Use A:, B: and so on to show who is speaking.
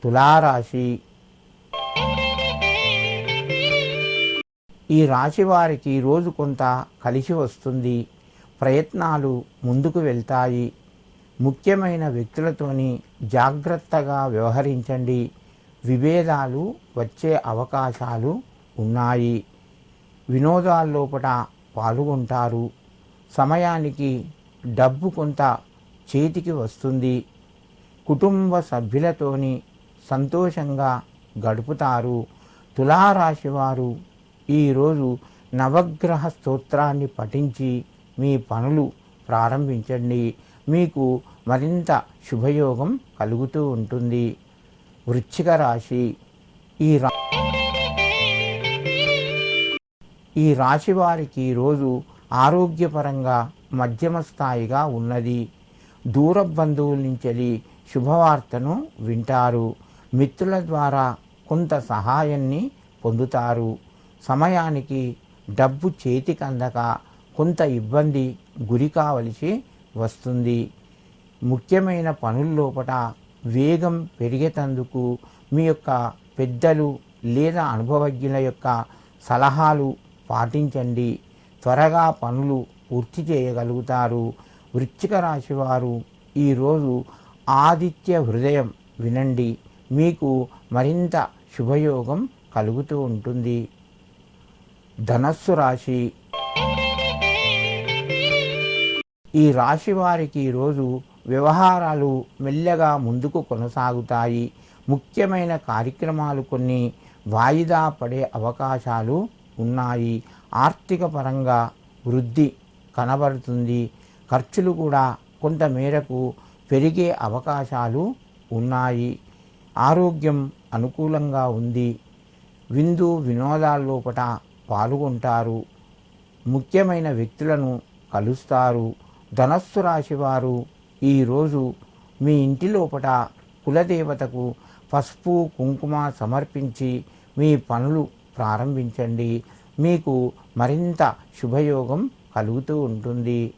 A: తులారాశి. ఈ రాశి వారికి రోజు కొంత కలిసి వస్తుంది. ప్రయత్నాలు ముందుకు వెళ్తాయి. ముఖ్యమైన వ్యక్తులతోని జాగ్రత్తగా వ్యవహరించండి. విభేదాలు వచ్చే అవకాశాలు ఉన్నాయి. వినోదాల్లోపట పాల్గొంటారు. సమయానికి డబ్బు కొంత చేతికి వస్తుంది. కుటుంబ సభ్యులతోని సంతోషంగా గడుపుతారు. తులారాశి వారు ఈరోజు నవగ్రహ స్తోత్రాన్ని పఠించి మీ పనులు ప్రారంభించండి. మీకు మరింత శుభయోగం కలుగుతూ ఉంటుంది. వృశ్చిక రాశి. ఈ రాశి వారికి రోజు ఆరోగ్యపరంగా మధ్యమ స్థాయిగా ఉన్నది. దూర బంధువుల నుంచి శుభవార్తను వింటారు. మిత్రుల ద్వారా కొంత సహాయాన్ని పొందుతారు. సమయానికి డబ్బు చేతికి అందక కొంత ఇబ్బంది గురి కావలసి వస్తుంది. ముఖ్యమైన పనుల్లోపట వేగం పెరిగేటందుకు మీ యొక్క పెద్దలు లేదా అనుభవజ్ఞుల యొక్క సలహాలు పాటించండి. త్వరగా పనులు పూర్తి చేయగలుగుతారు. వృశ్చిక రాశి వారు ఈరోజు ఆదిత్య హృదయం వినండి. మీకు మరింత శుభయోగం కలుగుతూ ఉంటుంది. ధనస్సు రాశి. ఈ రాశి వారికి ఈరోజు వ్యవహారాలు మెల్లగా ముందుకు కొనసాగుతాయి. ముఖ్యమైన కార్యక్రమాలు కొన్ని వాయిదా పడే అవకాశాలు ఉన్నాయి. ఆర్థిక పరంగా వృద్ధి కనబడుతుంది. ఖర్చులు కూడా కొంత మేరకు పెరిగే అవకాశాలు ఉన్నాయి. ఆరోగ్యం అనుకూలంగా ఉంది. విందు వినోదాల్లోపట పాల్గొంటారు. ముఖ్యమైన వ్యక్తులను కలుస్తారు. ధనస్సు రాశి వారు ఈరోజు మీ ఇంటి లోపట కులదేవతకు పసుపు కుంకుమ సమర్పించి మీ పనులు ప్రారంభించండి. మీకు మరింత శుభయోగం కలుగుతూ ఉంటుంది.